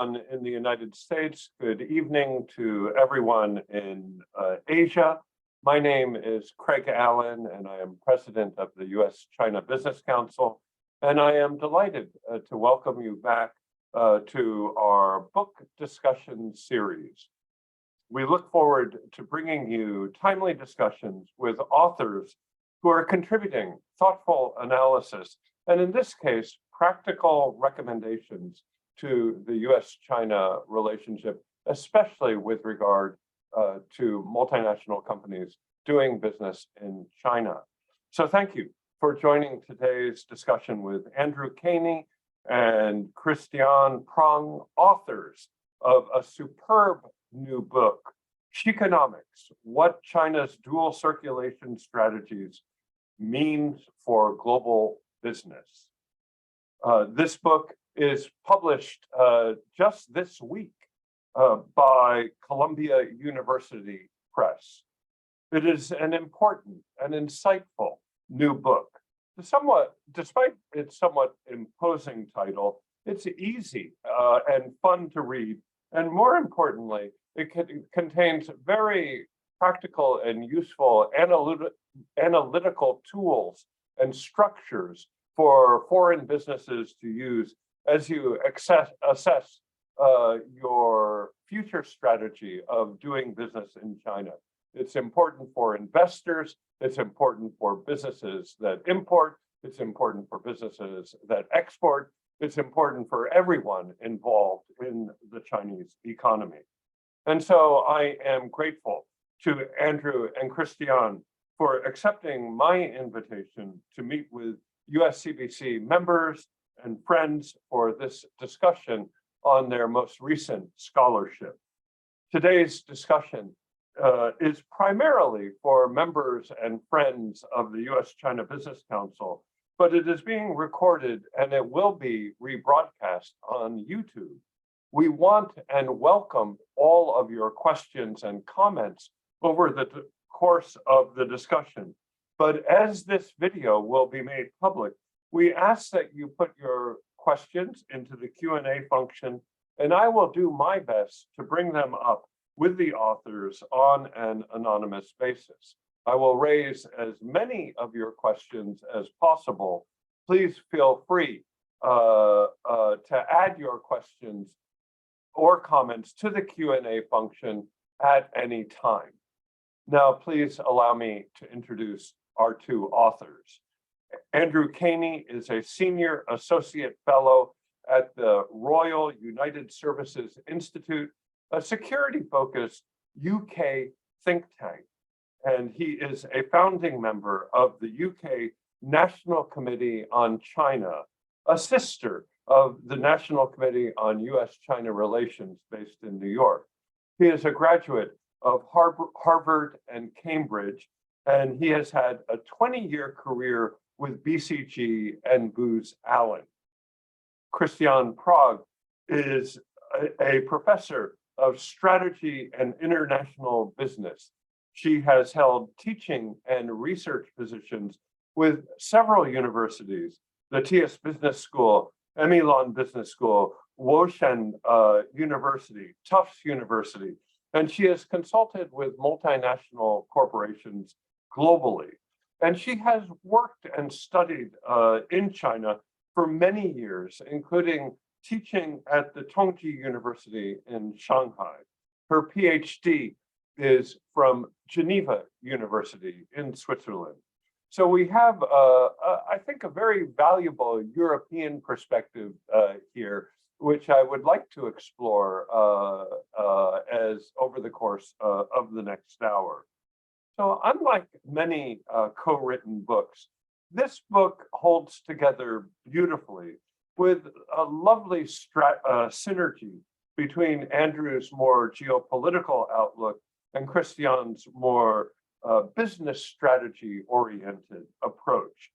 in the United States. Good evening to everyone in Asia. My name is Craig Allen, and I am president of the U.S.-China Business Council. And I am delighted to welcome you back to our book discussion series. We look forward to bringing you timely discussions with authors who are contributing thoughtful analysis, and in this case, practical recommendations to the US-China relationship, especially with regard to multinational companies doing business in China. So thank you for joining today's discussion with Andrew Cainey and Christiane Prange, authors of a superb new book, Xiconomics: What China's Dual Circulation Strategies Means for Global Business. This book is published just this week by Columbia University Press. It is an important and insightful new book. Despite its somewhat imposing title, it's easy and fun to read, and more importantly, it contains very practical and useful analytical tools and structures for foreign businesses to use as you assess your future strategy of doing business in China. It's important for investors, it's important for businesses that import, it's important for businesses that export, it's important for everyone involved in the Chinese economy. And so I am grateful to Andrew and Christiane for accepting my invitation to meet with USCBC members and friends for this discussion on their most recent scholarship. Today's discussion is primarily for members and friends of the US-China Business Council, but it is being recorded and it will be rebroadcast on YouTube. We want and welcome all of your questions and comments over the course of the discussion. But as this video will be made public, we ask that you put your questions into the Q&A function, and I will do my best to bring them up with the authors on an anonymous basis. I will raise as many of your questions as possible. Please feel free to add your questions or comments to the Q&A function at any time. Now, please allow me to introduce our two authors. Andrew Cainey is a senior associate fellow at the Royal United Services Institute, a security-focused UK think tank, and he is a founding member of the UK National Committee on China, a sister of the National Committee on US-China Relations based in New York. He is a graduate of Harvard and Cambridge, and he has had a 20-year career with BCG and Booz Allen. Christiane Prange is a professor of strategy and international business. She has held teaching and research positions with several universities, the TS Business School, Emilon Business School, Woshan University, Tufts University, and she has consulted with multinational corporations globally. And she has worked and studied in China for many years, including teaching at the Tongji University in Shanghai. Her PhD is from Geneva University in Switzerland. So we have, I think, a very valuable European perspective here, which I would like to explore as over the course of the next hour. So unlike many co-written books, this book holds together beautifully with a lovely synergy between Andrew's more geopolitical outlook and Christiane's more business strategy oriented approach.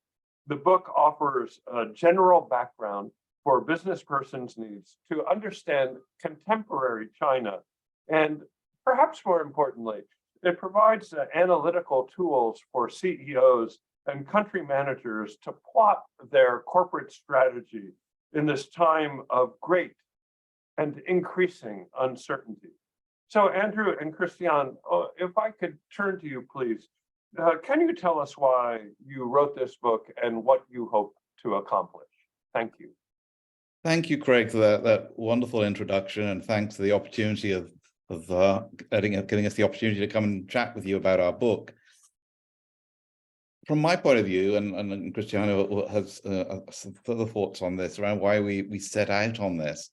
The book offers a general background for business persons' needs to understand contemporary China, and perhaps more importantly, it provides analytical tools for CEOs and country managers to plot their corporate strategy in this time of great and increasing uncertainty. So Andrew and Christiane, if I could turn to you, please. Can you tell us why you wrote this book and what you hope to accomplish? Thank you. Thank you, Craig, for that wonderful introduction, and thanks for the opportunity of getting us the opportunity to come and chat with you about our book. From my point of view, and Christiane has some further thoughts on this around why we set out on this.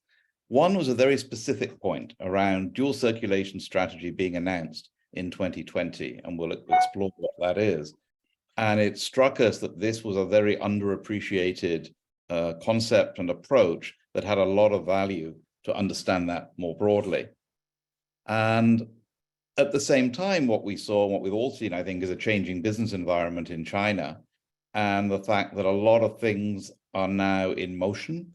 One was a very specific point around dual circulation strategy being announced in 2020, and we'll explore what that is. And it struck us that this was a very underappreciated concept and approach that had a lot of value to understand that more broadly. And at the same time, what we saw, and what we've all seen, I think, is a changing business environment in China, and the fact that a lot of things are now in motion,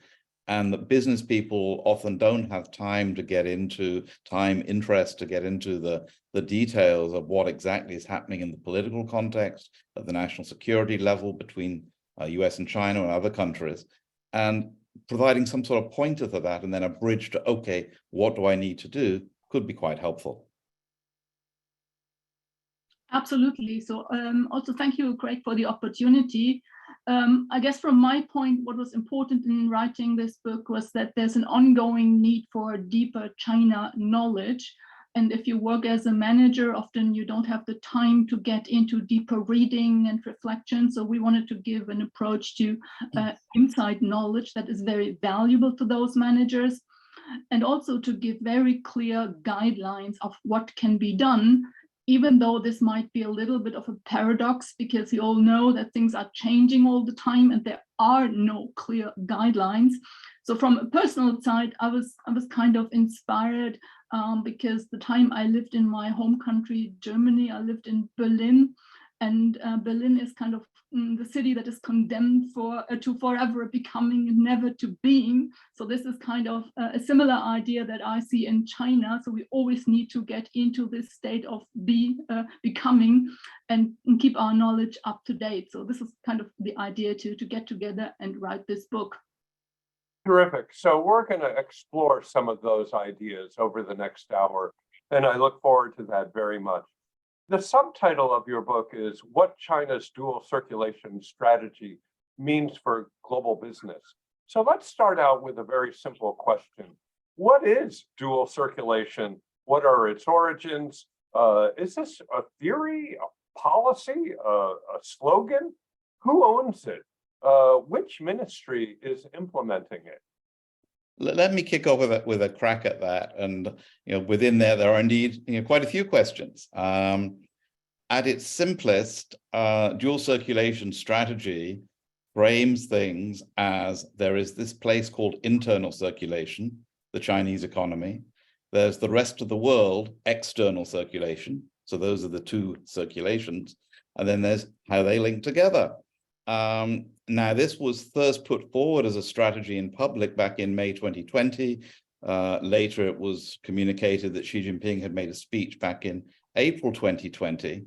and that business people often don't have time to get into interest to get into the details of what exactly is happening in the political context at the national security level between US and China and other countries, and providing some sort of pointer for that and then a bridge to, okay, what do I need to do, could be quite helpful. Absolutely. So also thank you, Craig, for the opportunity. I guess from my point, what was important in writing this book was that there's an ongoing need for deeper China knowledge. And if you work as a manager, often you don't have the time to get into deeper reading and reflection. So we wanted to give an approach to inside knowledge that is very valuable to those managers, and also to give very clear guidelines of what can be done, even though this might be a little bit of a paradox, because you all know that things are changing all the time and there are no clear guidelines. So from a personal side, I was kind of inspired because the time I lived in my home country, Germany, I lived in Berlin, and Berlin is kind of the city that is condemned to forever becoming never to being. So this is kind of a similar idea that I see in China. So we always need to get into this state of becoming and keep our knowledge up to date. So this is kind of the idea to get together and write this book. Terrific. So we're going to explore some of those ideas over the next hour, and I look forward to that very much. The subtitle of your book is What China's Dual Circulation Strategy Means for Global Business. So let's start out with a very simple question. What is dual circulation? What are its origins? Is this a theory, a policy, a slogan? Who owns it? Which ministry is implementing it? Let me kick off with a crack at that, and within there are indeed quite a few questions. At its simplest, dual circulation strategy frames things as there is this place called internal circulation, the Chinese economy. There's the rest of the world, external circulation. So those are the two circulations, and then there's how they link together. Now, this was first put forward as a strategy in public back in May 2020. Later, it was communicated that Xi Jinping had made a speech back in April 2020.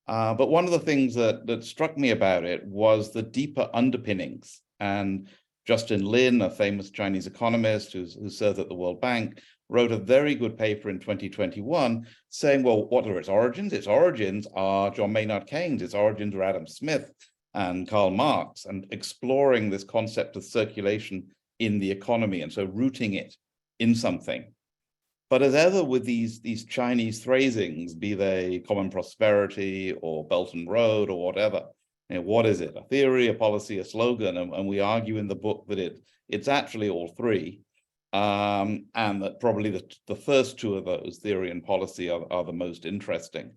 But one of the things that struck me about it was the deeper underpinnings. And Justin Lin, a famous Chinese economist who served at the World Bank, wrote a very good paper in 2021 saying, well, what are its origins? Its origins are John Maynard Keynes, its origins are Adam Smith and Karl Marx, and exploring this concept of circulation in the economy, and so rooting it in something. But as ever with these Chinese phrasings, be they common prosperity or Belt and Road or whatever, what is it? A theory, a policy, a slogan? And we argue in the book that it's actually all three, and that probably the first two of those, theory and policy, are the most interesting.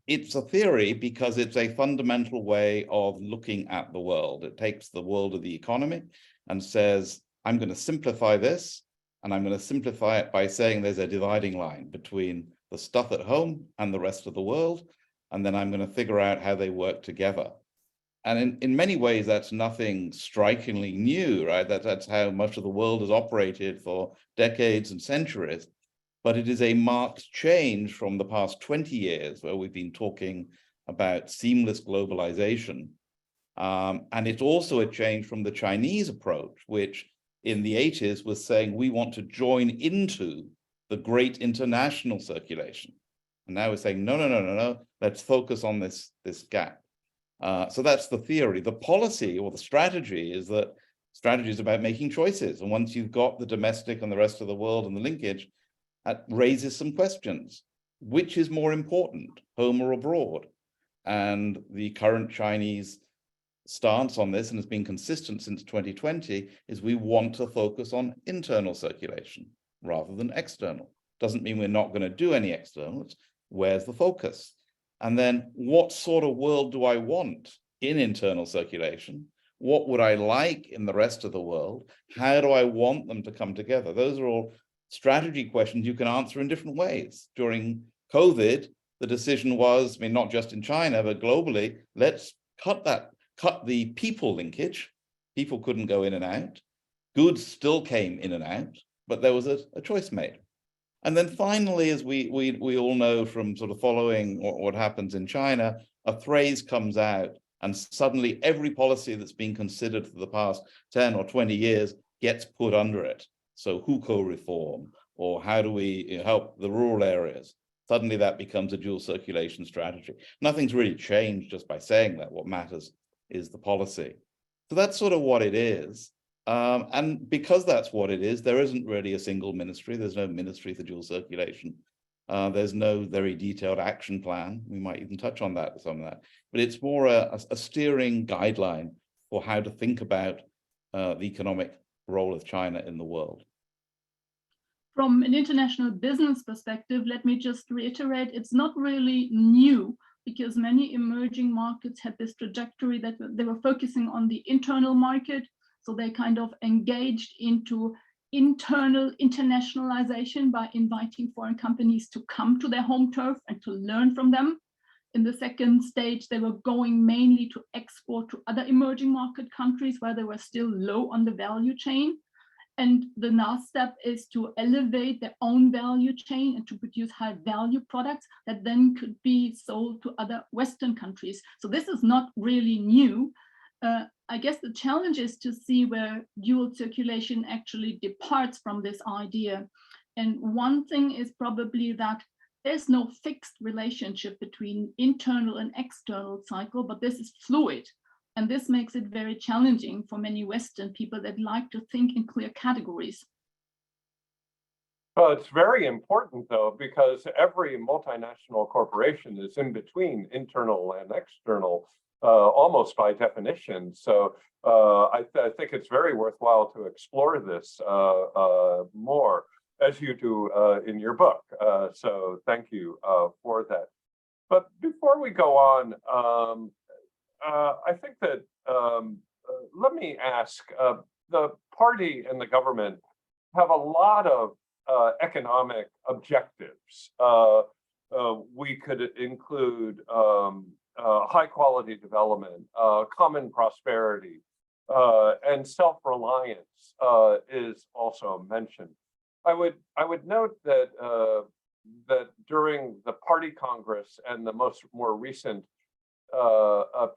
It's a theory because it's a fundamental way of looking at the world. It takes the world of the economy and says, I'm going to simplify this, and I'm going to simplify it by saying there's a dividing line between the stuff at home and the rest of the world, and then I'm going to figure out how they work together. And in many ways, that's nothing strikingly new, right? That's how much of the world has operated for decades and centuries. But it is a marked change from the past 20 years where we've been talking about seamless globalization. And it's also a change from the Chinese approach, which in the 80s was saying we want to join into the great international circulation. And now we're saying, no, let's focus on this gap. So that's the theory. The policy or the strategy is that strategy is about making choices. And once you've got the domestic and the rest of the world and the linkage, that raises some questions. Which is more important, home or abroad? And the current Chinese stance on this, and has been consistent since 2020, is we want to focus on internal circulation rather than external. Doesn't mean we're not going to do any external. It's where's the focus? And then what sort of world do I want in internal circulation? What would I like in the rest of the world? How do I want them to come together? Those are all strategy questions you can answer in different ways. During COVID, the decision was, I mean, not just in China, but globally, let's cut the people linkage. People couldn't go in and out. Goods still came in and out, but there was a choice made. And then finally, as we all know from sort of following what happens in China, a phrase comes out and suddenly every policy that's been considered for the past 10 or 20 years gets put under it. So hukou reform, or how do we help the rural areas? Suddenly that becomes a dual circulation strategy. Nothing's really changed just by saying that. What matters is the policy. So that's sort of what it is. And because that's what it is, there isn't really a single ministry. There's no ministry for dual circulation. There's no very detailed action plan. We might even touch on that, some of that. But it's more a steering guideline for how to think about the economic role of China in the world. From an international business perspective, let me just reiterate, it's not really new, because many emerging markets had this trajectory that they were focusing on the internal market. So they kind of engaged into internal internationalization by inviting foreign companies to come to their home turf and to learn from them. In the second stage, they were going mainly to export to other emerging market countries where they were still low on the value chain. And the last step is to elevate their own value chain and to produce high value products that then could be sold to other Western countries. So this is not really new. I guess the challenge is to see where dual circulation actually departs from this idea. And one thing is probably that there's no fixed relationship between internal and external cycle, but this is fluid. And this makes it very challenging for many Western people that like to think in clear categories. Well, it's very important, though, because every multinational corporation is in between internal and external, almost by definition. So I think it's very worthwhile to explore this more, as you do in your book. So thank you for that. But before we go on, I think that let me ask, the party and the government have a lot of economic objectives. We could include high quality development, common prosperity, and self-reliance is also mentioned. I would note that that during the Party Congress and the more recent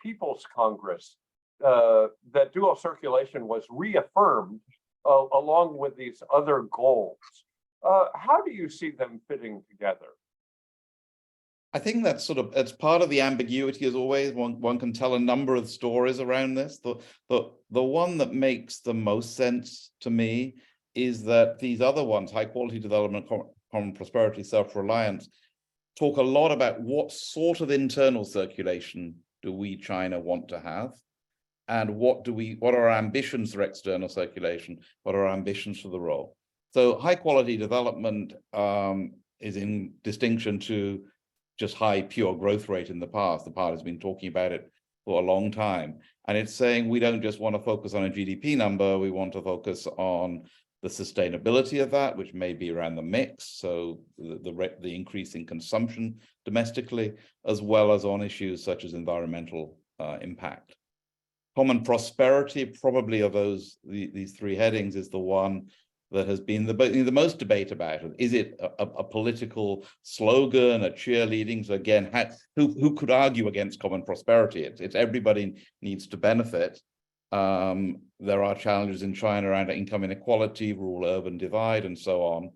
People's Congress, that dual circulation was reaffirmed along with these other goals. How do you see them fitting together? I think that's it's part of the ambiguity as always. One can tell a number of stories around this. The one that makes the most sense to me is that these other ones, high quality development, common prosperity, self-reliance, talk a lot about what sort of internal circulation do we, China, want to have, and what are our ambitions for external circulation, what are our ambitions for the role. So high quality development is in distinction to just high pure growth rate in the past. The party has been talking about it for a long time. And it's saying we don't just want to focus on a GDP number, we want to focus on the sustainability of that, which may be around the mix, so the increase in consumption domestically, as well as on issues such as environmental impact. Common prosperity, probably of these three headings, is the one that has been the most debate about it. Is it a political slogan, a cheerleading? So again, who could argue against common prosperity? It's everybody needs to benefit. There are challenges in China around income inequality, rural-urban divide, and so on.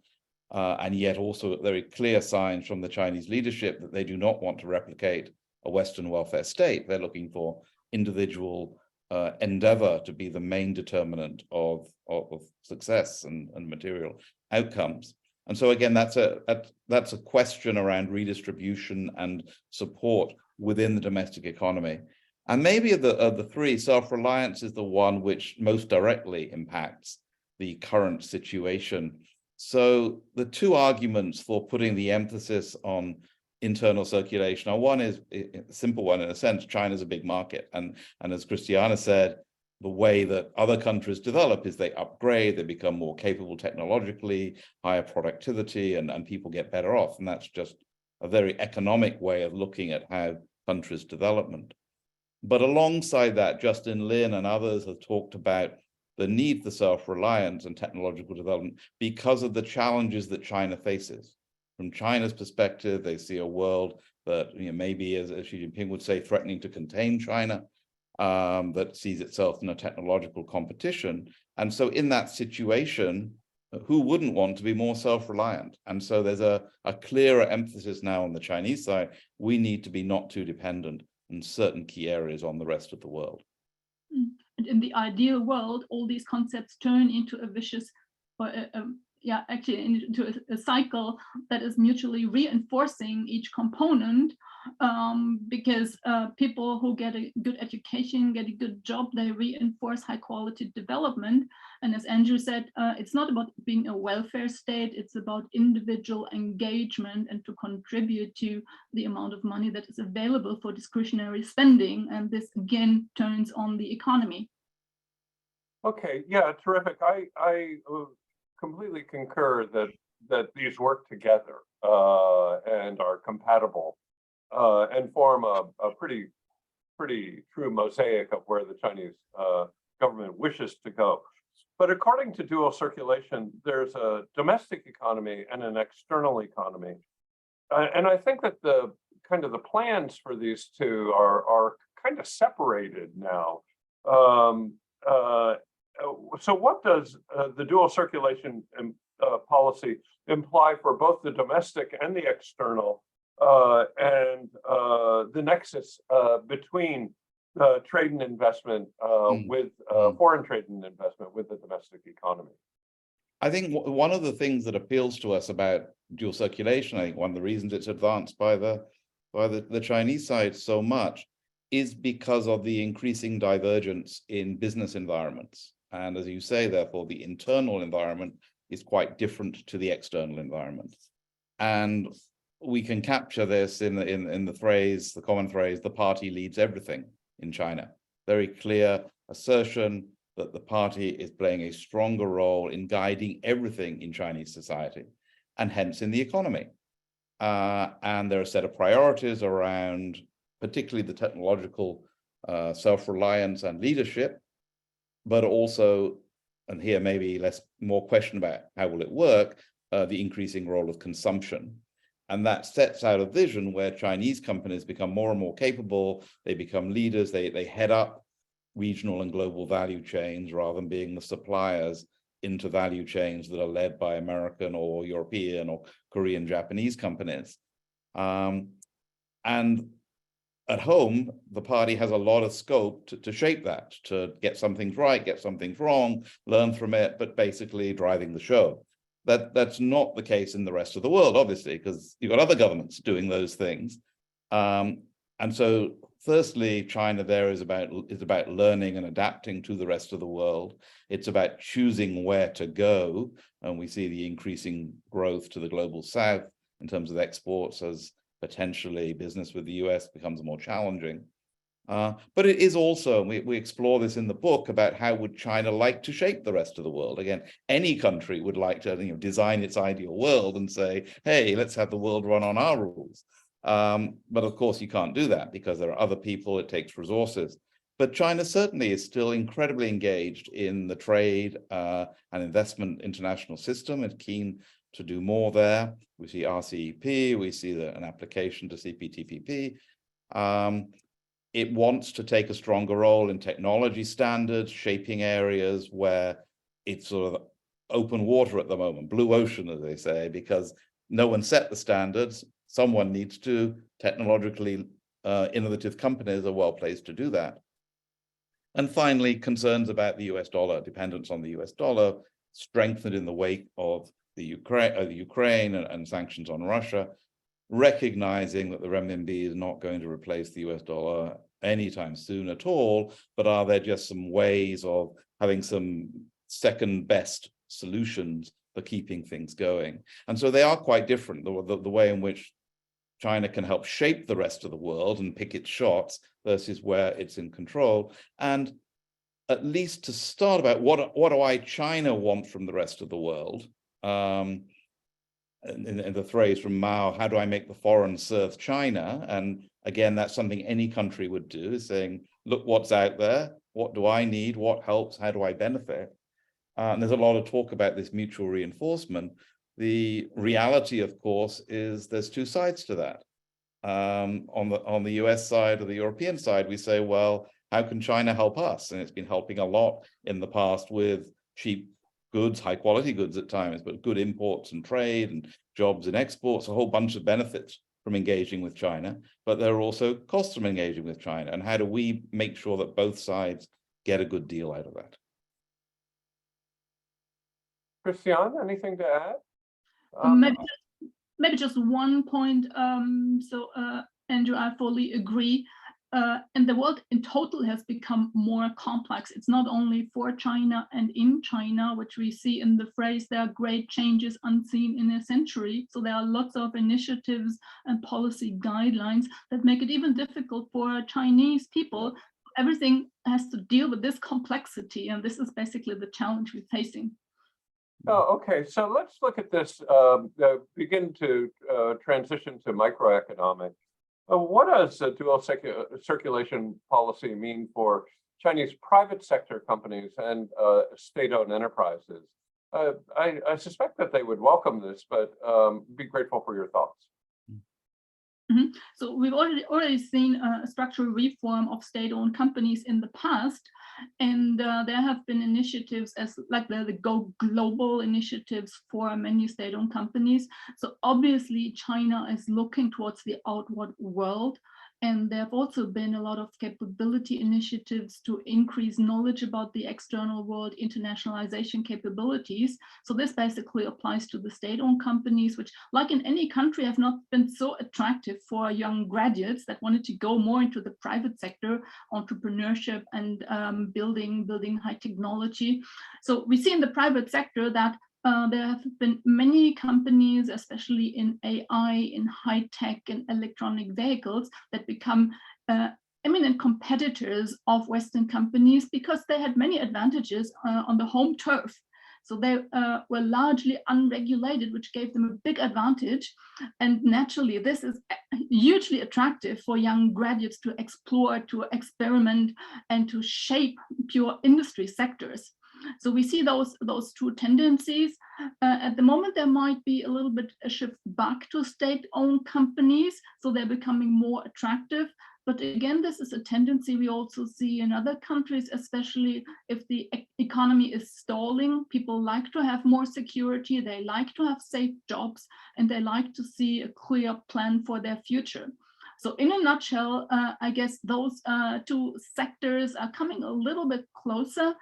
And yet also very clear signs from the Chinese leadership that they do not want to replicate a Western welfare state. They're looking for individual endeavor to be the main determinant of success and material outcomes. And so again, that's a question around redistribution and support within the domestic economy. And maybe of the three, self-reliance is the one which most directly impacts the current situation. So the two arguments for putting the emphasis on internal circulation are, one is a simple one in a sense: China's a big market. And as Christiane said, the way that other countries develop is they upgrade, they become more capable technologically, higher productivity, and people get better off. And that's just a very economic way of looking at how countries development. But alongside that, Justin Lin and others have talked about the need for self-reliance and technological development because of the challenges that China faces. From China's perspective, they see a world that, maybe, as Xi Jinping would say, threatening to contain China, that sees itself in a technological competition. And so in that situation, who wouldn't want to be more self-reliant? And so there's a clearer emphasis now on the Chinese side. We need to be not too dependent in certain key areas on the rest of the world. And in the ideal world, all these concepts turn into a vicious, or actually into a cycle that is mutually reinforcing each component, because people who get a good education, get a good job, they reinforce high quality development. And as Andrew said, it's not about being a welfare state, it's about individual engagement and to contribute to the amount of money that is available for discretionary spending. And this again turns on the economy. Okay, yeah, terrific. I completely concur that these work together and are compatible and form a pretty true mosaic of where the Chinese government wishes to go. But according to dual circulation, there's a domestic economy and an external economy, and I think that the plans for these two are kind of separated now. So what does the dual circulation policy imply for both the domestic and the external, and the nexus between trade and investment with foreign trade and investment with the domestic economy? I think one of the things that appeals to us about dual circulation, I think one of the reasons it's advanced by the Chinese side so much, is because of the increasing divergence in business environments. And as you say, therefore, the internal environment is quite different to the external environment. And we can capture this in the common phrase, the party leads everything in China. Very clear assertion that the party is playing a stronger role in guiding everything in Chinese society, and hence in the economy. And there are a set of priorities around particularly the technological self-reliance and leadership, but also, and here maybe more question about how will it work, the increasing role of consumption. And that sets out a vision where Chinese companies become more and more capable, they become leaders, they head up regional and global value chains rather than being the suppliers into value chains that are led by American or European or Korean, Japanese companies. And at home, the party has a lot of scope to shape that, to get some things right, get some things wrong, learn from it, but basically driving the show. That's not the case in the rest of the world, obviously, because you've got other governments doing those things. And so firstly, China there is about learning and adapting to the rest of the world. It's about choosing where to go. And we see the increasing growth to the global south in terms of exports as potentially business with the US becomes more challenging. But it is also, we explore this in the book, about how would China like to shape the rest of the world. Again, any country would like to design its ideal world and say, hey, let's have the world run on our rules. But of course, you can't do that because there are other people, it takes resources. But China certainly is still incredibly engaged in the trade and investment international system and keen to do more there. We see RCEP, we see an application to CPTPP. it wants to take a stronger role in technology standards, shaping areas where it's sort of open water at the moment, blue ocean, as they say, because no one set the standards. Someone needs to. Technologically innovative companies are well placed to do that. And finally, concerns about the US dollar, dependence on the US dollar, strengthened in the wake of the Ukraine and sanctions on Russia, recognizing that the renminbi is not going to replace the US dollar anytime soon at all, but are there just some ways of having some second best solutions for keeping things going? And so they are quite different, the way in which China can help shape the rest of the world and pick its shots versus where it's in control. And at least to start about what do China want from the rest of the world? In the phrase from Mao, how do I make the foreign serve China? And again, that's something any country would do, is saying, look what's out there. What do I need? What helps? How do I benefit? And there's a lot of talk about this mutual reinforcement. The reality, of course, is there's two sides to that. On the US side or the European side, we say, well, how can China help us? And it's been helping a lot in the past with cheap goods, high quality goods at times, but good imports and trade and jobs and exports, a whole bunch of benefits from engaging with China. But there are also costs from engaging with China. And how do we make sure that both sides get a good deal out of that? Christiane, anything to add? Maybe just one point. Andrew, I fully agree. And the world in total has become more complex. It's not only for China and in China, which we see in the phrase, there are great changes unseen in a century. So there are lots of initiatives and policy guidelines that make it even difficult for Chinese people. Everything has to deal with this complexity. And this is basically the challenge we're facing. Oh, okay. So let's look at this, begin to transition to microeconomics. What does a dual circulation policy mean for Chinese private sector companies and state-owned enterprises? I suspect that they would welcome this, but be grateful for your thoughts. Mm-hmm. So we've already seen a structural reform of state-owned companies in the past, and there have been initiatives as like the Go Global initiatives for many state-owned companies. So obviously China is looking towards the outward world, and there have also been a lot of capability initiatives to increase knowledge about the external world, internationalization capabilities. So this basically applies to the state-owned companies, which, like in any country, have not been so attractive for young graduates that wanted to go more into the private sector, entrepreneurship, and building high technology. So we see in the private sector that there have been many companies, especially in AI, in high tech and electronic vehicles, that become eminent competitors of Western companies because they had many advantages on the home turf. So they were largely unregulated, which gave them a big advantage. And naturally, this is hugely attractive for young graduates to explore, to experiment, and to shape pure industry sectors. So we see those two tendencies. At the moment, there might be a little bit a shift back to state-owned companies, so they're becoming more attractive. But again, this is a tendency we also see in other countries, especially if the economy is stalling. People like to have more security, they like to have safe jobs, and they like to see a clear plan for their future. So in a nutshell, I guess those two sectors are coming a little bit closer.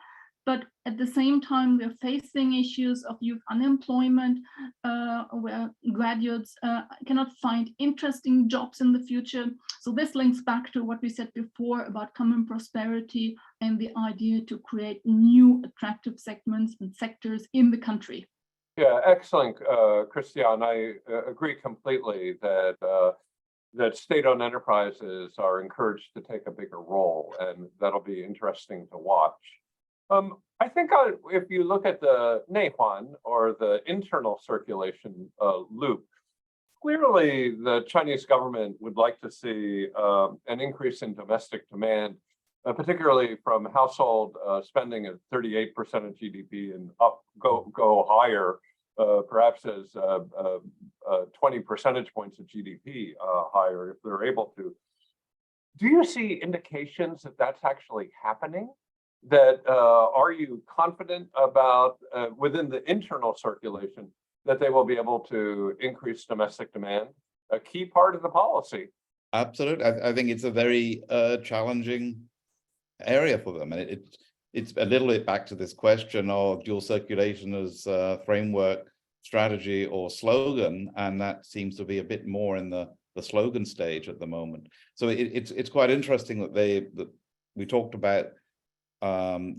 But at the same time, we're facing issues of youth unemployment, where graduates cannot find interesting jobs in the future. So this links back to what we said before about common prosperity and the idea to create new attractive segments and sectors in the country. Yeah, excellent, Christiane. I agree completely that that state-owned enterprises are encouraged to take a bigger role, and that'll be interesting to watch. I think if you look at the Neihuan, or the internal circulation loop, clearly the Chinese government would like to see an increase in domestic demand, particularly from household spending at 38% of GDP and go higher, perhaps as 20 percentage points of GDP higher if they're able to. Do you see indications that that's actually happening? That are you confident about within the internal circulation that they will be able to increase domestic demand? A key part of the policy. Absolutely. I think it's a very challenging area for them. And it's a little bit back to this question of dual circulation as framework, strategy, or slogan. And that seems to be a bit more in the slogan stage at the moment. So it's quite interesting that we talked about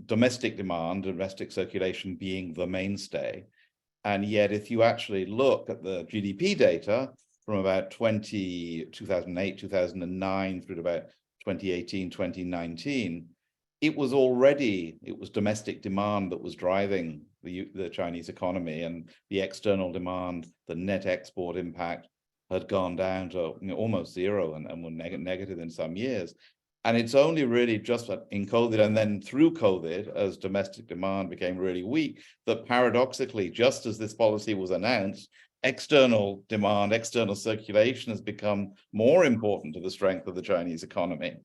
domestic demand, domestic circulation being the mainstay. And yet, if you actually look at the GDP data from about 2008, 2009 through to about 2018, 2019, it was domestic demand that was driving the Chinese economy, and the external demand, the net export impact had gone down to almost zero and were negative in some years. And it's only really just in COVID and then through COVID, as domestic demand became really weak, that paradoxically, just as this policy was announced, external demand, external circulation has become more important to the strength of the Chinese economy.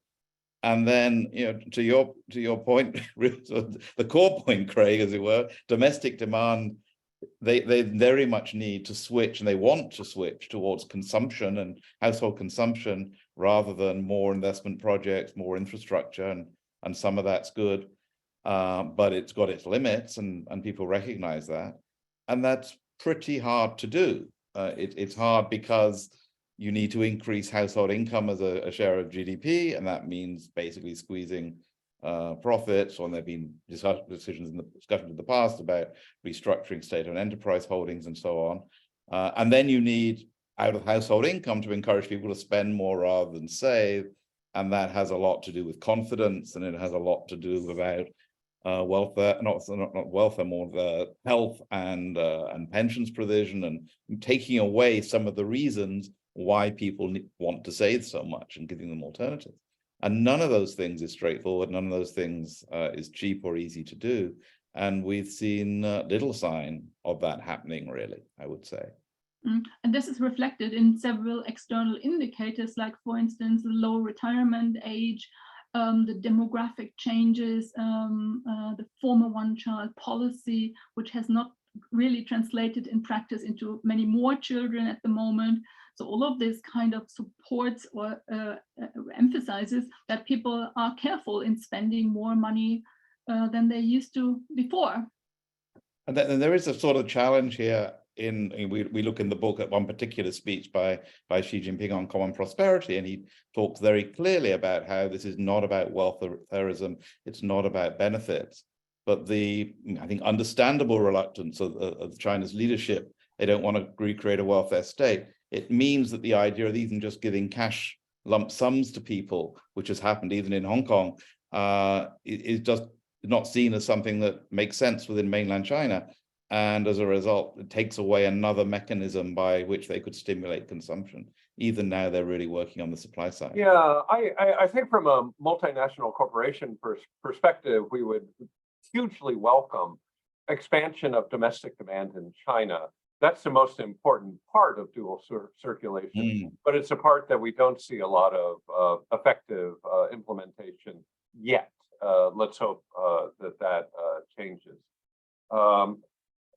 And then, to your point, the core point, Craig, as it were, domestic demand, they very much need to switch, and they want to switch towards consumption and household consumption rather than more investment projects, more infrastructure, and some of that's good, but it's got its limits, and people recognize that, and that's pretty hard to do. It's hard because you need to increase household income as a share of GDP, and that means basically squeezing profits. And there have been discussions in the past about restructuring state-owned enterprise holdings and so on. And then you need out of household income to encourage people to spend more rather than save. And that has a lot to do with confidence, and it has a lot to do about welfare, not welfare, more the health and pensions provision, and taking away some of the reasons why people want to save so much and giving them alternatives. And none of those things is straightforward. None of those things is cheap or easy to do. And we've seen little sign of that happening, really, I would say. And this is reflected in several external indicators, like, for instance, the low retirement age, the demographic changes, the former one-child policy, which has not really translated in practice into many more children at the moment. So all of this kind of supports or emphasizes that people are careful in spending more money than they used to before. And then there is a sort of challenge here. We look in the book at one particular speech by Xi Jinping on common prosperity, and he talks very clearly about how this is not about welfareism, it's not about benefits, but the, I think, understandable reluctance of China's leadership. They don't want to recreate a welfare state. It means that the idea of even just giving cash lump sums to people, which has happened even in Hong Kong, is just not seen as something that makes sense within mainland China. And as a result, it takes away another mechanism by which they could stimulate consumption. Even now, they're really working on the supply side. Yeah, I think from a multinational corporation perspective, we would hugely welcome expansion of domestic demand in China. That's the most important part of dual circulation, but it's a part that we don't see a lot of effective implementation yet. Let's hope that changes.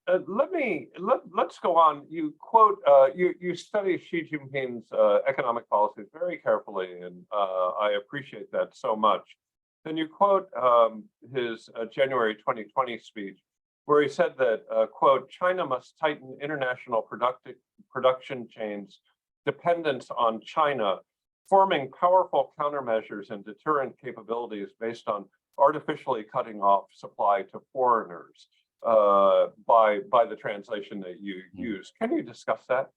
Let's go on. You quote, you study Xi Jinping's economic policies very carefully, and I appreciate that so much. Then you quote his January 2020 speech, where he said that, quote, China must tighten international production chains dependence on China, forming powerful countermeasures and deterrent capabilities based on artificially cutting off supply to foreigners, by the translation that you use. Can you discuss that?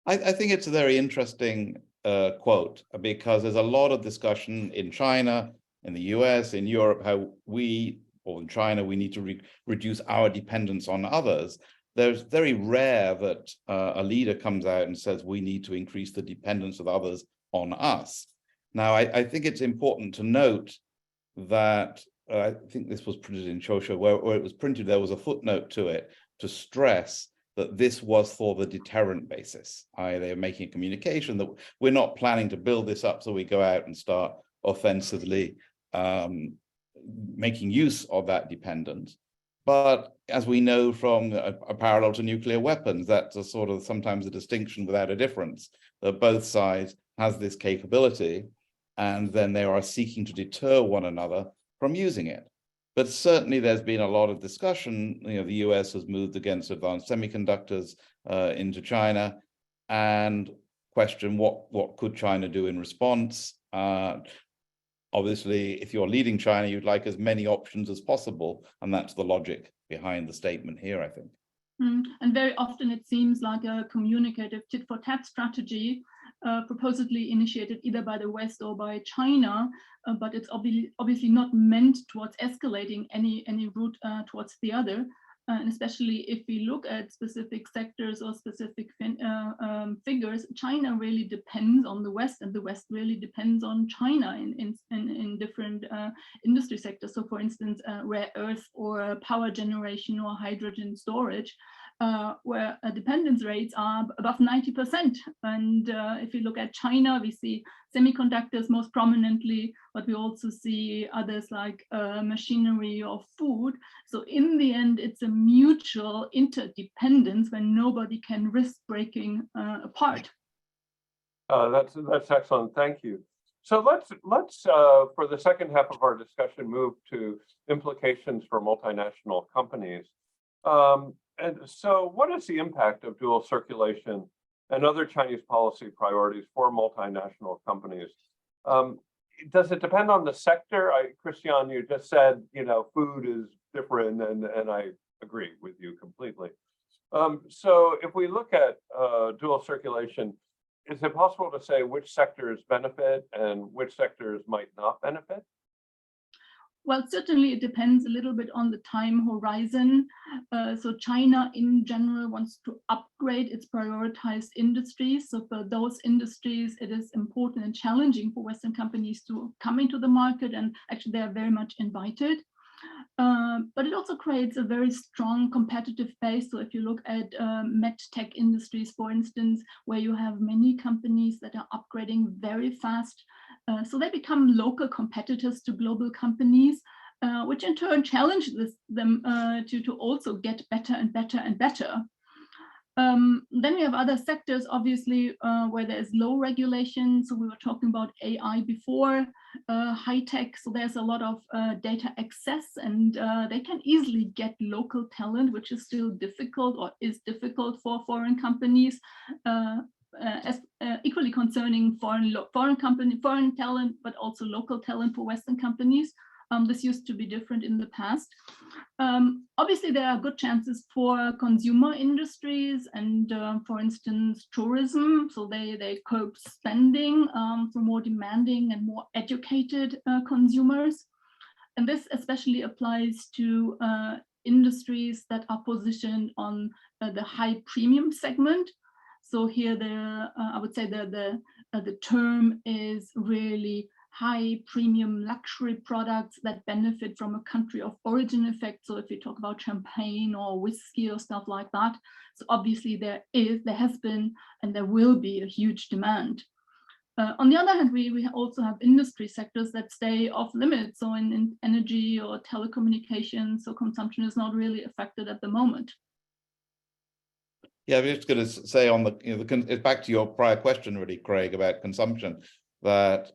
I think it's a very interesting quote, because there's a lot of discussion in China, in the US, in Europe, how in China, we need to reduce our dependence on others. There's very rare that a leader comes out and says we need to increase the dependence of others on us. Now, I think it's important to note that I think this was printed in Chosha, where it was printed, there was a footnote to it to stress that this was for the deterrent basis. They're making a communication that we're not planning to build this up so we go out and start offensively making use of that dependence. But as we know from a parallel to nuclear weapons, that's a sort of sometimes a distinction without a difference, that both sides has this capability, and then they are seeking to deter one another from using it. But certainly there's been a lot of discussion. The US has moved against advanced semiconductors into China, and question what could China do in response? Obviously, if you're leading China, you'd like as many options as possible, and that's the logic behind the statement here, I think. And very often it seems like a communicative tit-for-tat strategy, proposedly initiated either by the West or by China, but it's obviously not meant towards escalating any route towards the other. And especially if we look at specific sectors or specific figures, China really depends on the West, and the West really depends on China in different industry sectors. So for instance, rare earth or power generation or hydrogen storage, where dependence rates are above 90%. And if you look at China, we see semiconductors most prominently, but we also see others like machinery or food. So in the end, it's a mutual interdependence when nobody can risk breaking apart. That's excellent. Thank you. So let's for the second half of our discussion move to implications for multinational companies. And so what is the impact of dual circulation and other Chinese policy priorities for multinational companies? Does it depend on the sector? Christiane, you just said, food is different, and I agree with you completely. So if we look at dual circulation, is it possible to say which sectors benefit and which sectors might not benefit? Well, certainly it depends a little bit on the time horizon. So China in general wants to upgrade its prioritized industries. So for those industries, it is important and challenging for Western companies to come into the market, and actually they are very much invited. But it also creates a very strong competitive base. So if you look at med tech industries, for instance, where you have many companies that are upgrading very fast, so they become local competitors to global companies, which in turn challenges them to also get better and better and better. Then we have other sectors, obviously, where there is low regulation. So we were talking about AI before, high tech. So there's a lot of data access, and they can easily get local talent, which is still difficult or is difficult for foreign companies. Equally concerning foreign talent, but also local talent for Western companies. This used to be different in the past. Obviously, there are good chances for consumer industries and, for instance, tourism. So they cope spending for more demanding and more educated consumers. And this especially applies to industries that are positioned on the high premium segment. So here, I would say the term is really high premium luxury products that benefit from a country of origin effect. So if you talk about champagne or whiskey or stuff like that, so obviously there has been and there will be a huge demand. On the other hand, we also have industry sectors that stay off limits. So in energy or telecommunications, so consumption is not really affected at the moment. Yeah, I was just going to say on back to your prior question, really, Craig, about consumption, that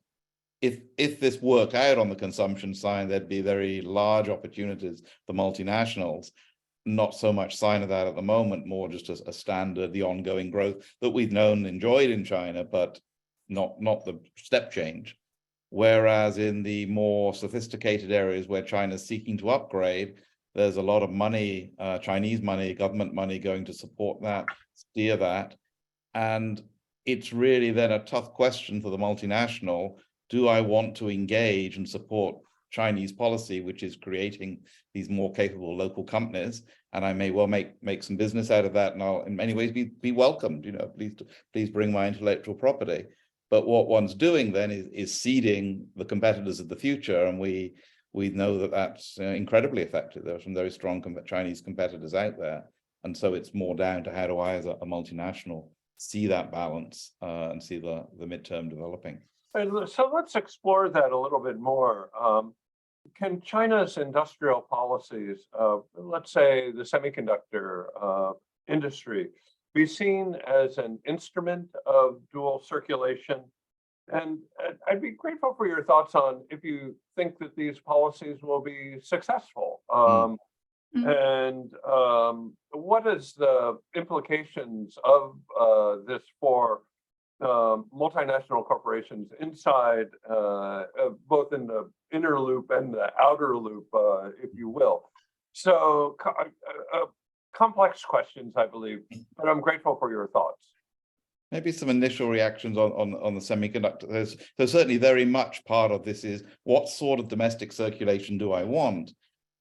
if this worked out on the consumption side, there'd be very large opportunities for multinationals. Not so much sign of that at the moment, more just as a standard, the ongoing growth that we've known and enjoyed in China, but not the step change. Whereas in the more sophisticated areas where China's seeking to upgrade, there's a lot of money, Chinese money, government money going to support that, steer that. And it's really then a tough question for the multinational. Do I want to engage and support Chinese policy, which is creating these more capable local companies? And I may well make some business out of that, and I'll in many ways be welcomed. Please bring my intellectual property. But what one's doing then is seeding the competitors of the future, and we know that that's incredibly effective. There are some very strong Chinese competitors out there. And so it's more down to how do I, as a multinational, see that balance and see the midterm developing. And so let's explore that a little bit more. Can China's industrial policies, let's say the semiconductor industry, be seen as an instrument of dual circulation? And I'd be grateful for your thoughts on if you think that these policies will be successful. And what is the implications of this for multinational corporations inside, both in the inner loop and the outer loop, if you will? So complex questions, I believe, but I'm grateful for your thoughts. Maybe some initial reactions on the semiconductor. So certainly very much part of this is what sort of domestic circulation do I want?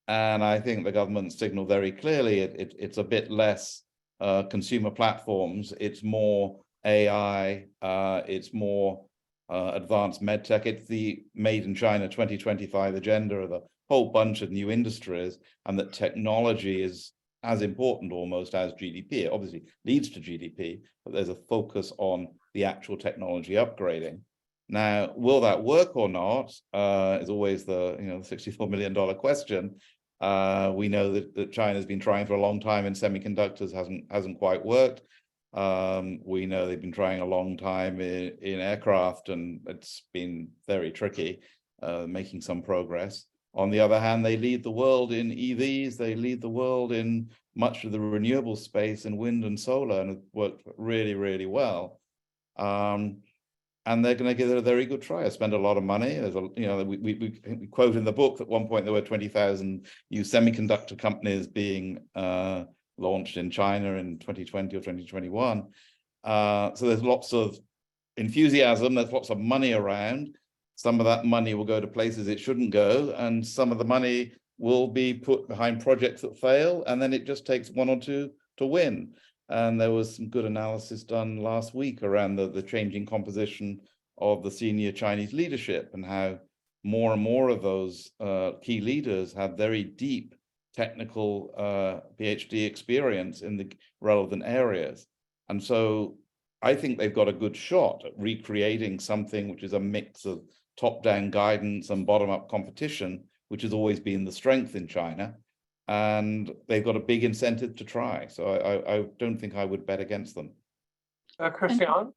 And I think the government signaled very clearly it's a bit less consumer platforms, it's more AI, it's more advanced medtech. It's the Made in China 2025 agenda of a whole bunch of new industries, and that technology is as important almost as GDP. It obviously leads to GDP, but there's a focus on the actual technology upgrading. Now, will that work or not is always the $64 million question. We know that China's been trying for a long time in semiconductors, hasn't quite worked. We know they've been trying a long time in aircraft, and it's been very tricky, making some progress. On the other hand, they lead the world in EVs, they lead the world in much of the renewable space in wind and solar, and it worked really, really well. And they're going to give it a very good try. I spend a lot of money. There's we quote in the book that at one point there were 20,000 new semiconductor companies being launched in China in 2020 or 2021. So there's lots of enthusiasm, there's lots of money around. Some of that money will go to places it shouldn't go, and some of the money will be put behind projects that fail, and then it just takes one or two to win. And there was some good analysis done last week around the changing composition of the senior Chinese leadership, and how more and more of those key leaders have very deep technical PhD experience in the relevant areas. And so I think they've got a good shot at recreating something which is a mix of top-down guidance and bottom-up competition, which has always been the strength in China. And they've got a big incentive to try. So I don't think I would bet against them. Christiane?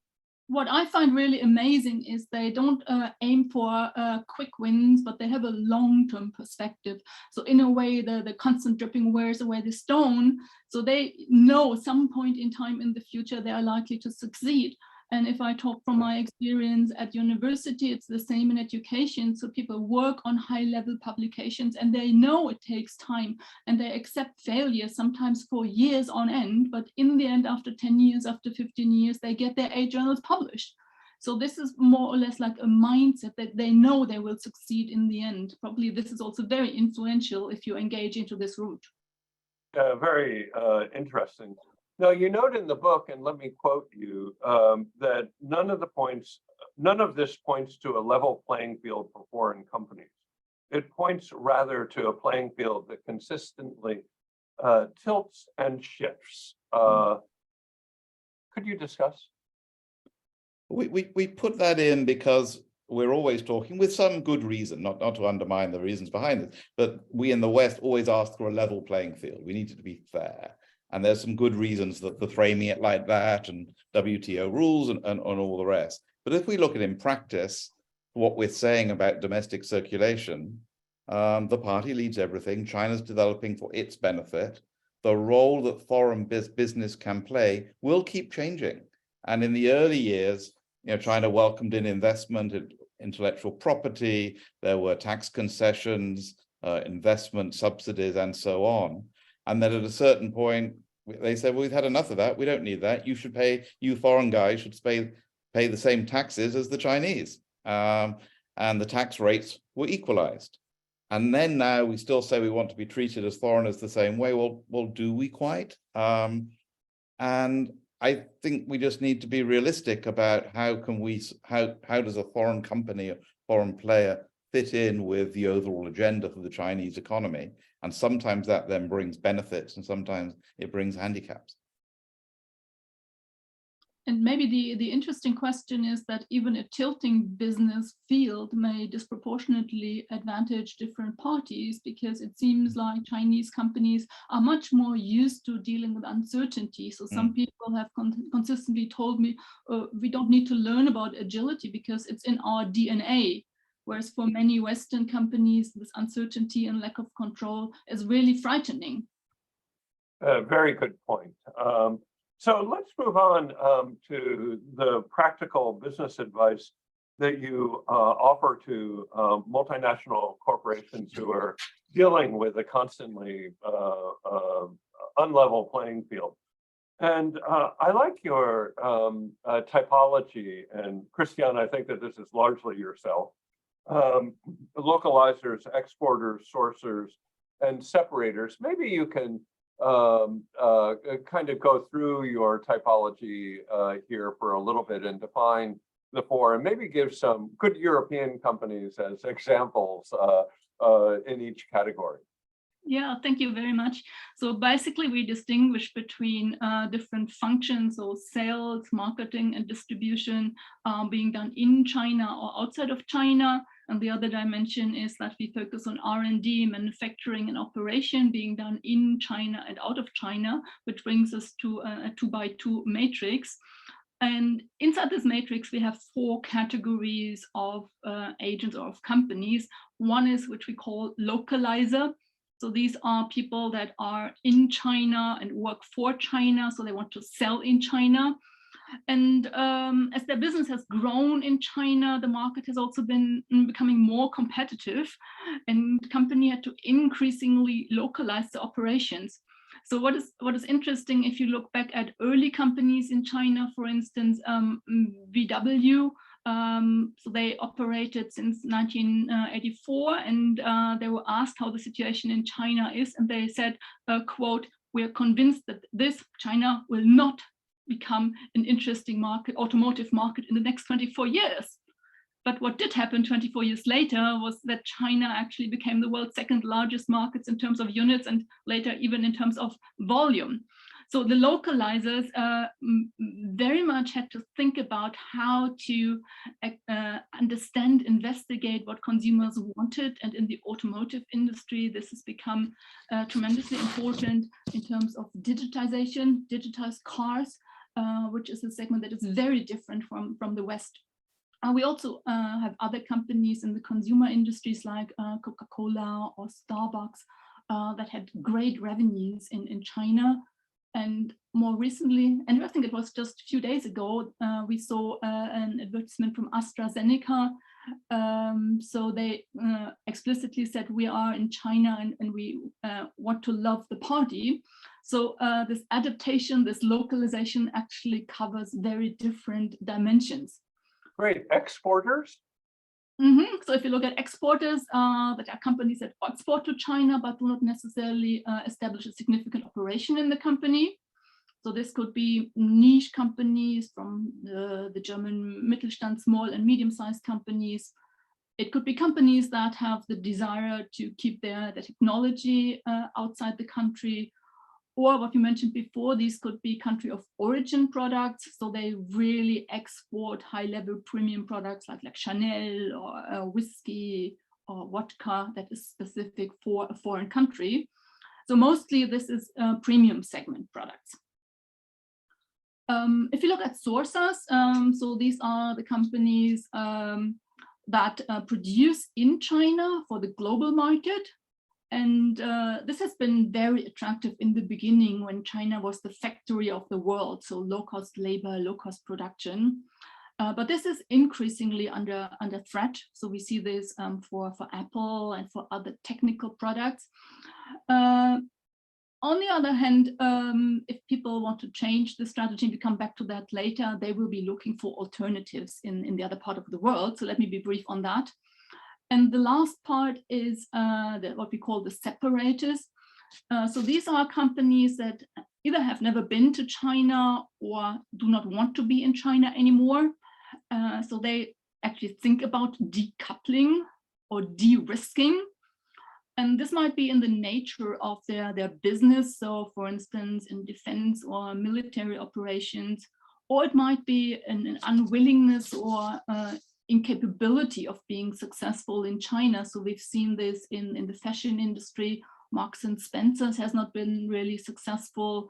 What I find really amazing is they don't aim for quick wins, but they have a long-term perspective. So in a way, the constant dripping wears away the stone. So they know some point in time in the future they are likely to succeed. And if I talk from my experience at university, it's the same in education. So people work on high-level publications, and they know it takes time, and they accept failure sometimes for years on end. But in the end, after 10 years, after 15 years, they get their A journals published. So this is more or less like a mindset that they know they will succeed in the end. Probably this is also very influential if you engage into this route. Very interesting. Now, you note in the book, and let me quote you, that none of this points to a level playing field for foreign companies. It points rather to a playing field that consistently tilts and shifts. Could you discuss? We put that in because we're always talking, with some good reason, not to undermine the reasons behind it, but we in the West always ask for a level playing field. We need it to be fair. And there's some good reasons that the framing it like that, and WTO rules and all the rest. But if we look at in practice, what we're saying about domestic circulation, the party leads everything. China's developing for its benefit. The role that foreign business can play will keep changing. And in the early years, China welcomed in investment in intellectual property. There were tax concessions, investment subsidies, and so on. And then at a certain point, they said, well, we've had enough of that. We don't need that. You foreign guys should pay the same taxes as the Chinese. And the tax rates were equalized. And then now we still say we want to be treated as foreigners the same way. Well, do we quite? And I think we just need to be realistic about how does a foreign company, a foreign player fit in with the overall agenda for the Chinese economy. And sometimes that then brings benefits and sometimes it brings handicaps. And maybe the interesting question is that even a tilting business field may disproportionately advantage different parties, because it seems like Chinese companies are much more used to dealing with uncertainty. So some people have consistently told me, we don't need to learn about agility because it's in our DNA. Whereas for many Western companies, this uncertainty and lack of control is really frightening. Very good point. So let's move on to the practical business advice that you offer to multinational corporations who are dealing with a constantly unlevel playing field. And I like your typology, and Christiane, I think that this is largely yourself. Localizers, exporters, sourcers, and separators. Maybe you can kind of go through your typology here for a little bit and define the four, and maybe give some good European companies as examples in each category. Yeah, thank you very much. So basically, we distinguish between different functions, so sales, marketing, and distribution being done in China or outside of China. And the other dimension is that we focus on R&D, manufacturing, and operation being done in China and out of China, which brings us to a 2x2 matrix. And inside this matrix, we have four categories of agents or of companies. One is which we call localizer. So these are people that are in China and work for China, so they want to sell in China. And as their business has grown in China, the market has also been becoming more competitive, and company had to increasingly localize the operations. So what is interesting, if you look back at early companies in China, for instance, VW, so they operated since 1984, and they were asked how the situation in China is, and they said, quote, "We are convinced that this China will not become an interesting market, automotive market, in the next 24 years. But what did happen 24 years later was that China actually became the world's second largest markets in terms of units, and later even in terms of volume. So the localizers very much had to think about how to understand, investigate what consumers wanted. And in the automotive industry, this has become tremendously important in terms of digitization, digitized cars, which is a segment that is very different from the West. We also have other companies in the consumer industries like Coca-Cola or Starbucks that had great revenues in China. And more recently, and I think it was just a few days ago, we saw an advertisement from AstraZeneca. So they explicitly said, we are in China and we want to love the party. So this adaptation, this localization actually covers very different dimensions. Great. Exporters? So if you look at exporters, that are companies that export to China, but do not necessarily establish a significant operation in the company. So this could be niche companies from the German Mittelstand, small and medium-sized companies. It could be companies that have the desire to keep their technology outside the country. Or what you mentioned before, these could be country of origin products. So they really export high-level premium products like Chanel or whiskey or vodka that is specific for a foreign country. So mostly this is premium segment products. If you look at sourcers, so these are the companies that produce in China for the global market. And this has been very attractive in the beginning when China was the factory of the world, so low-cost labor, low-cost production. But this is increasingly under threat. So we see this for Apple and for other technical products. On the other hand, if people want to change the strategy, and we come back to that later, they will be looking for alternatives in the other part of the world. So let me be brief on that. And the last part is what we call the separators. So these are companies that either have never been to China or do not want to be in China anymore. So they actually think about decoupling or de-risking. And this might be in the nature of their business. So for instance, in defense or military operations, or it might be an unwillingness or incapability of being successful in China. So we've seen this in the fashion industry. Marks and Spencer's has not been really successful.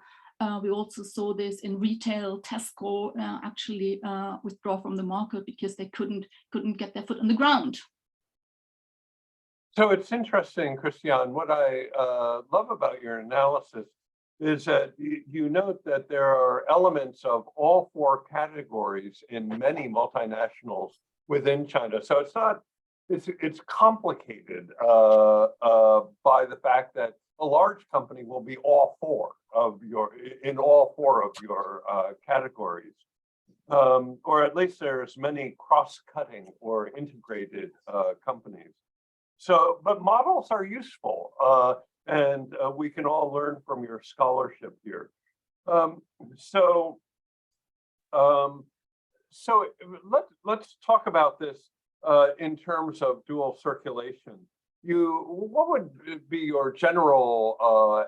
We also saw this in retail. Tesco actually withdraw from the market because they couldn't get their foot on the ground. So it's interesting, Christiane, what I love about your analysis is that you note that there are elements of all four categories in many multinationals within China. So it's not, it's complicated by the fact that a large company will be all four of your, in all four of your categories. Or at least there's many cross-cutting or integrated companies. So, but models are useful, and we can all learn from your scholarship here. Let's talk about this in terms of dual circulation. What would be your general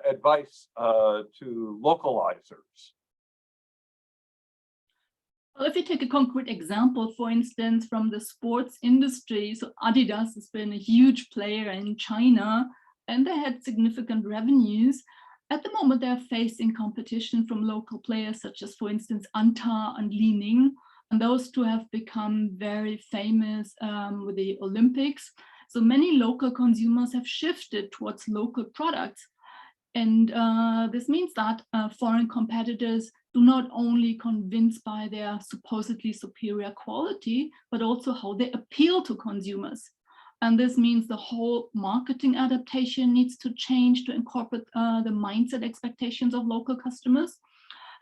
advice to localizers? Well, if you take a concrete example, for instance, from the sports industry, so Adidas has been a huge player in China, and they had significant revenues. At the moment, they're facing competition from local players, such as, for instance, Anta and Li Ning, and those two have become very famous with the Olympics. So many local consumers have shifted towards local products. And this means that foreign competitors do not only convince by their supposedly superior quality, but also how they appeal to consumers. And this means the whole marketing adaptation needs to change to incorporate the mindset expectations of local customers.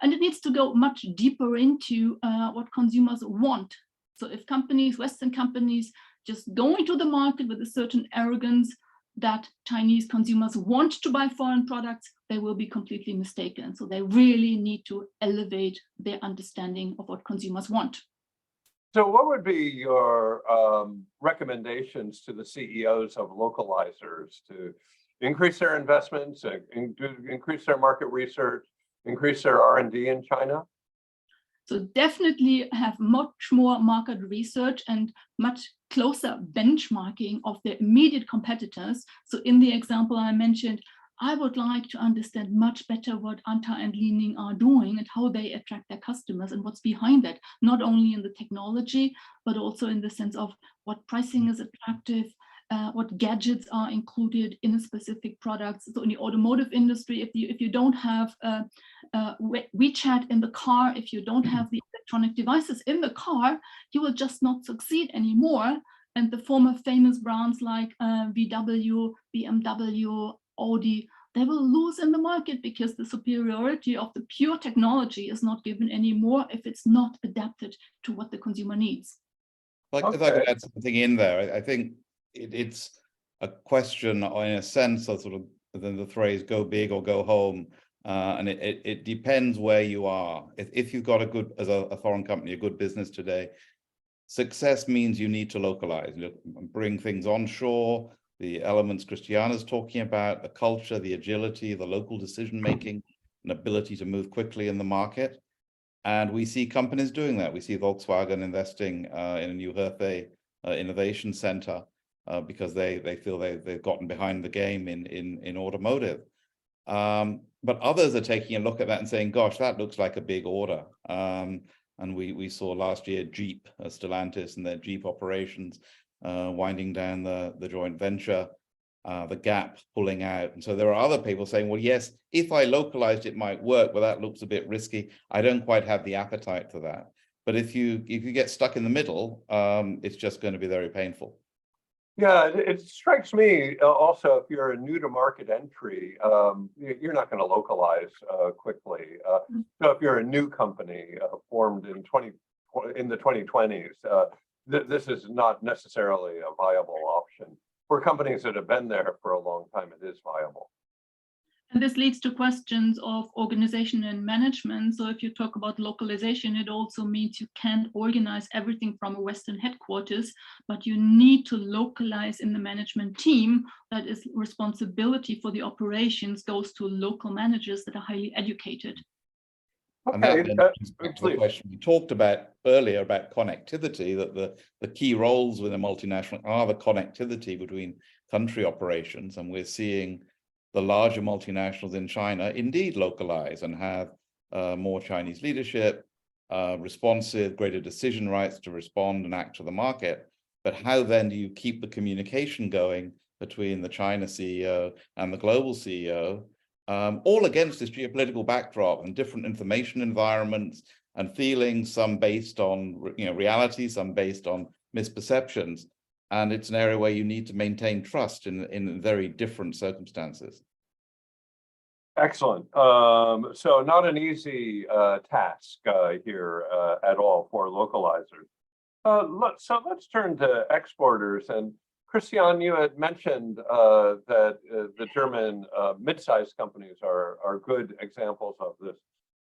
And it needs to go much deeper into what consumers want. So if companies, Western companies, just go into the market with a certain arrogance that Chinese consumers want to buy foreign products, they will be completely mistaken. So they really need to elevate their understanding of what consumers want. So what would be your recommendations to the CEOs of localizers to increase their investments, increase their market research, increase their R&D in China? So definitely have much more market research and much closer benchmarking of their immediate competitors. So in the example I mentioned, I would like to understand much better what Anta and Li Ning are doing and how they attract their customers and what's behind that, not only in the technology, but also in the sense of what pricing is attractive, what gadgets are included in a specific product. So in the automotive industry, if you don't have WeChat in the car, if you don't have the electronic devices in the car, you will just not succeed anymore. And the former famous brands like VW, BMW, Audi, they will lose in the market because the superiority of the pure technology is not given anymore if it's not adapted to what the consumer needs. Like, if I could add something in there, I think it's a question, or in a sense, of sort of the phrase "go big or go home," and it depends where you are. If you've got a good, as a foreign company, a good business today, success means you need to localize, bring things onshore. The elements Christiane is talking about, the culture, the agility, the local decision making, and ability to move quickly in the market. And we see companies doing that. We see Volkswagen investing in a new Hefei innovation center because they feel they've gotten behind the game in automotive. But others are taking a look at that and saying, gosh, that looks like a big order. And we saw last year Jeep, Stellantis and their Jeep operations winding down the joint venture, the Gap pulling out. And so there are other people saying, well, yes, if I localized, it might work, but that looks a bit risky. I don't quite have the appetite for that. But if you get stuck in the middle, it's just going to be very painful. Yeah, it strikes me also, if you're a new to market entry, you're not going to localize quickly. So if you're a new company formed in the 2020s, this is not necessarily a viable option. For companies that have been there for a long time, it is viable. And this leads to questions of organization and management. So if you talk about localization, it also means you can't organize everything from a Western headquarters, but you need to localize in the management team. That is responsibility for the operations goes to local managers that are highly educated. And that Okay, then brings back to the please. question we talked about earlier about connectivity, that the key roles within a multinational are the connectivity between country operations. And we're seeing the larger multinationals in China indeed localize and have more Chinese leadership, responsive, greater decision rights to respond and act to the market. But how then do you keep the communication going between the China CEO and the global CEO? All against this geopolitical backdrop and different information environments and feelings, some based on reality, some based on misperceptions. And it's an area where you need to maintain trust in very different circumstances. Excellent. So not an easy task here at all for localizers. So let's turn to exporters. And Christiane, you had mentioned that the German mid-sized companies are good examples of this.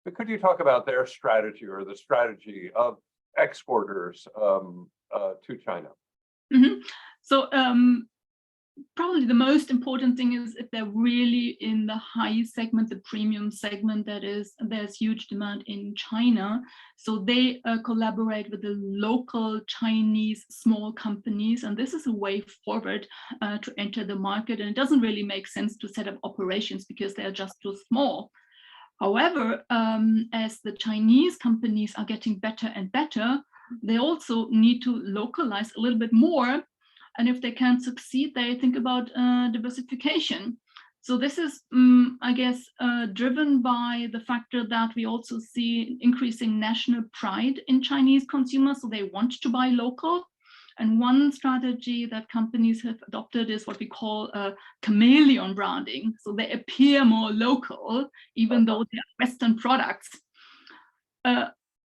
But could you talk about their strategy or the strategy of exporters to China? Mm-hmm. So probably the most important thing is if they're really in the high segment, the premium segment, that is, there's huge demand in China. So they collaborate with the local Chinese small companies. And this is a way forward to enter the market. And it doesn't really make sense to set up operations because they're just too small. However, as the Chinese companies are getting better and better, they also need to localize a little bit more. And if they can't succeed, they think about diversification. So this is, I guess, driven by the factor that we also see increasing national pride in Chinese consumers. So they want to buy local. And one strategy that companies have adopted is what we call chameleon branding. So they appear more local, even though they are Western products.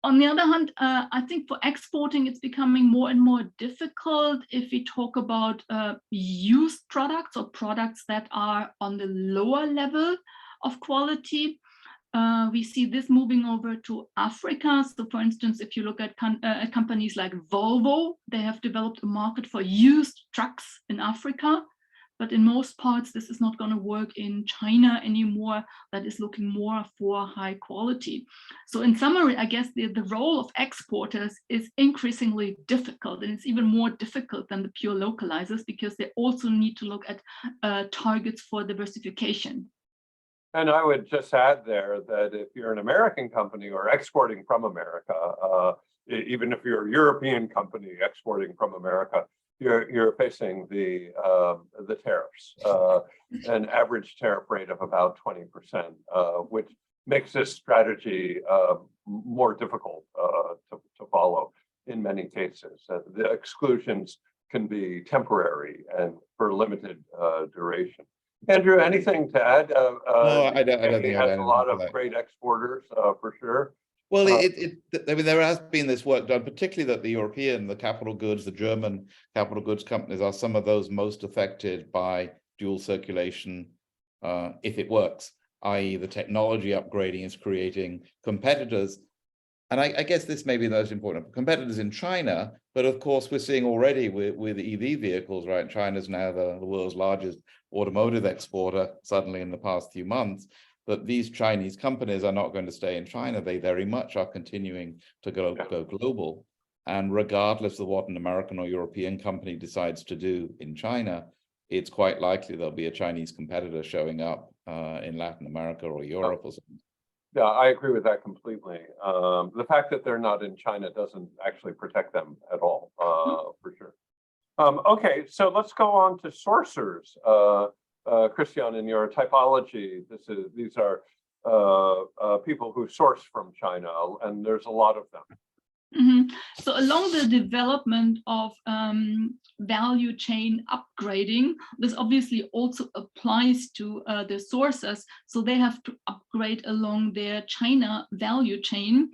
On the other hand, I think for exporting, it's becoming more and more difficult if we talk about used products or products that are on the lower level of quality. We see this moving over to Africa. So for instance, if you look at companies like Volvo, they have developed a market for used trucks in Africa. But in most parts, this is not going to work in China anymore. That is looking more for high quality. So in summary, I guess the role of exporters is increasingly difficult. And it's even more difficult than the pure localizers because they also need to look at targets for diversification. And I would just add there that if you're an American company or exporting from America, even if you're a European company exporting from America, you're facing the tariffs, an average tariff rate of about 20%, which makes this strategy more difficult to follow in many cases. The exclusions can be temporary and for limited duration. Andrew, anything to add? No, I don't think it has a lot of great exporters for sure. Well, I mean, there has been this work done, particularly that the capital goods, the German capital goods companies are some of those most affected by dual circulation, if it works, i.e. the technology upgrading is creating competitors. And I guess this may be the most important, competitors in China, but of course we're seeing already with EV vehicles, right? China's now the world's largest automotive exporter, suddenly in the past few months. That these Chinese companies are not going to stay in China. They very much are continuing to go global. And regardless of what an American or European company decides to do in China, it's quite likely there'll be a Chinese competitor showing up in Latin America or Europe or something. Yeah, I agree with that completely. The fact that they're not in China doesn't actually protect them at all, for sure. Okay, so let's go on to sourcers. Christiane, in your typology, these are people who source from China, and there's a lot of them. So along the development of value chain upgrading, this obviously also applies to the sources. So they have to upgrade along their China value chain.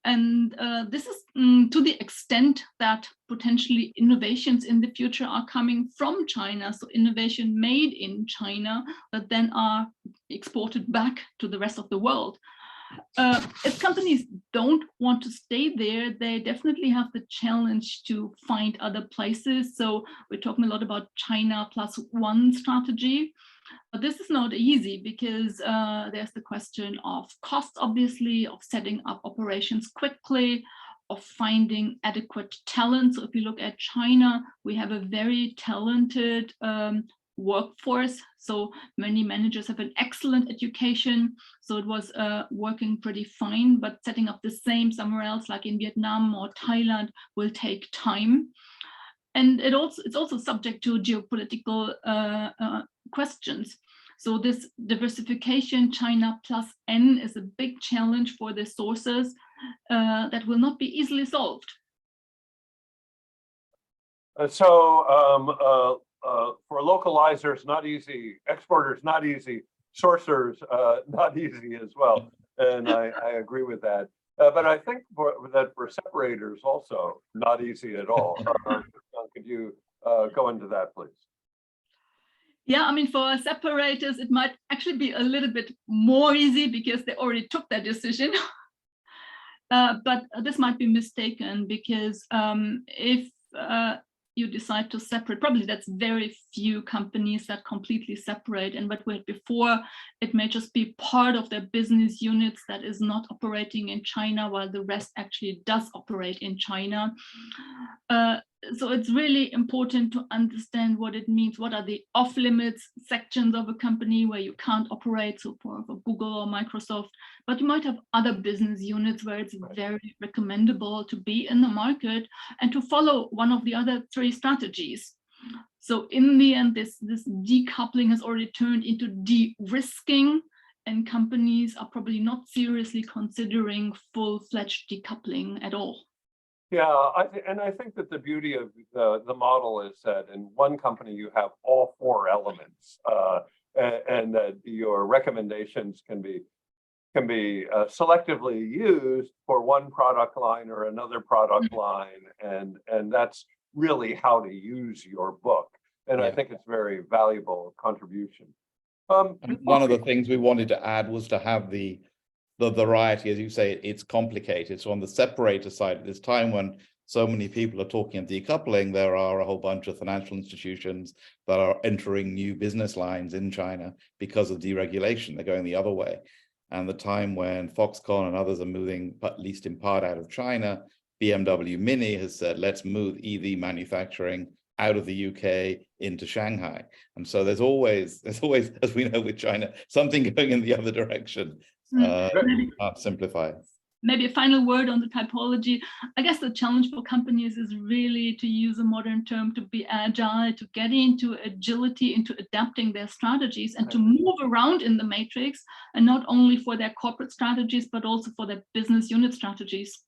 And this is to the extent that potentially innovations in the future are coming from China. So innovation made in China that then are exported back to the rest of the world. If companies don't want to stay there, they definitely have the challenge to find other places. So we're talking a lot about China plus one strategy. But this is not easy because there's the question of cost, obviously, of setting up operations quickly, of finding adequate talent. So if you look at China, we have a very talented workforce. So many managers have an excellent education. So it was working pretty fine, but setting up the same somewhere else, like in Vietnam or Thailand, will take time. And it's also subject to geopolitical questions. So this diversification, China plus N, is a big challenge for the sources that will not be easily solved. For localizers, not easy. Exporters, not easy. Sourcers, not easy as well. And I agree with that. But I think for separators also not easy at all. Could you go into that, please? Yeah, I mean, for separators, it might actually be a little bit more easy because they already took that decision. But this might be mistaken because if you decide to separate, probably that's very few companies that completely separate. And what we had before, it may just be part of their business units that is not operating in China while the rest actually does operate in China. So it's really important to understand what it means. What are the off-limits sections of a company where you can't operate, so for Google or Microsoft, but you might have other business units where it's very recommendable to be in the market and to follow one of the other three strategies. So in the end, this decoupling has already turned into de-risking, and companies are probably not seriously considering full-fledged decoupling at all. Yeah, I think that the beauty of the model is that in one company you have all four elements, and that your recommendations can be selectively used for one product line or another product line, and that's really how to use your book. And I think it's very valuable contribution. One of the things we wanted to add was to have the variety, as you say, it's complicated. So on the separator side, at this time when so many people are talking of decoupling, there are a whole bunch of financial institutions that are entering new business lines in China because of deregulation. They're going the other way. And the time when Foxconn and others are moving, at least in part, out of China, BMW Mini has said, let's move EV manufacturing out of the UK into Shanghai. And so there's always, as we know with China, something going in the other direction. Can't simplify. Maybe a final word on the typology. I guess the challenge for companies is really, to use a modern term, to be agile, to get into agility, into adapting their strategies and to move around in the matrix, and not only for their corporate strategies, but also for their business unit strategies.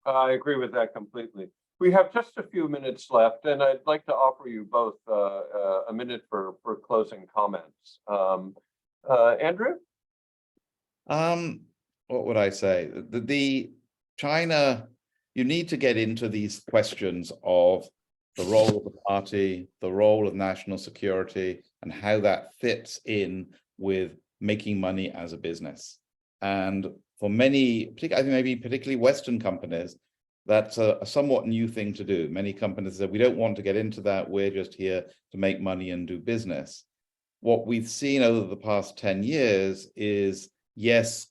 I agree with that completely. We have just a few minutes left, and I'd like to offer you both a minute for closing comments. Andrew? What would I say? The China, you need to get into these questions of the role of the party, the role of national security, and how that fits in with making money as a business. And for many, I think maybe particularly Western companies, that's a somewhat new thing to do. Many companies say, we don't want to get into that. We're just here to make money and do business. What we've seen over the past 10 years is, yes,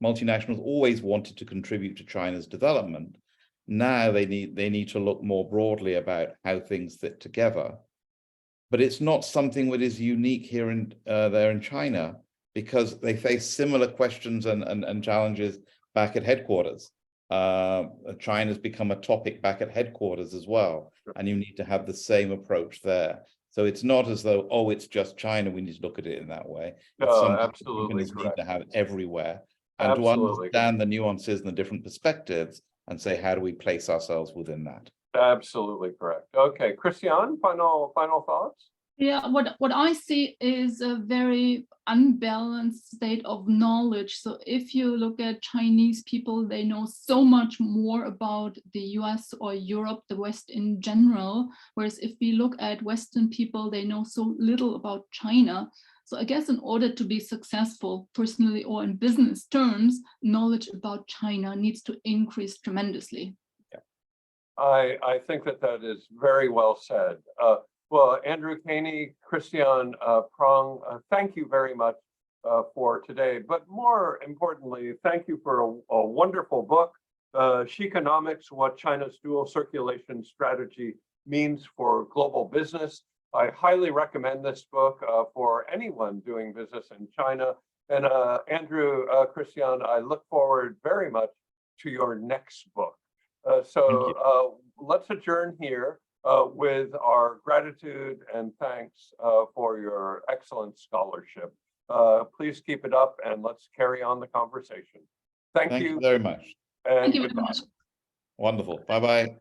multinationals always wanted to contribute to China's development. Now they need to look more broadly about how things fit together. But it's not something that is unique here in there in China, because they face similar questions and challenges back at headquarters. China's become a topic back at headquarters as well, and you need to have the same approach there. So it's not as though, oh, it's just China, we need to look at it in that way. It's something absolutely companies need to have everywhere. And Absolutely. to understand the nuances and the different perspectives and say, how do we place ourselves within that? Absolutely correct. Okay, Christiane, final thoughts? Yeah, what I see is a very unbalanced state of knowledge. So if you look at Chinese people, they know so much more about the US or Europe, the West in general. Whereas if we look at Western people, they know so little about China. So I guess in order to be successful personally or in business terms, knowledge about China needs to increase tremendously. I think that is very well said. Well, Andrew Cainey, Christiane Prange, thank you very much for today. But more importantly, thank you for a wonderful book, Xiconomics, What China's Dual Circulation Strategy Means for Global Business. I highly recommend this book for anyone doing business in China. And Andrew, Christiane, I look forward very much to your next book. So let's adjourn here with our gratitude and thanks for your excellent scholarship. Please keep it up and let's carry on the conversation. Thank you very much. And Thank you very goodbye. much. Wonderful. Bye-bye.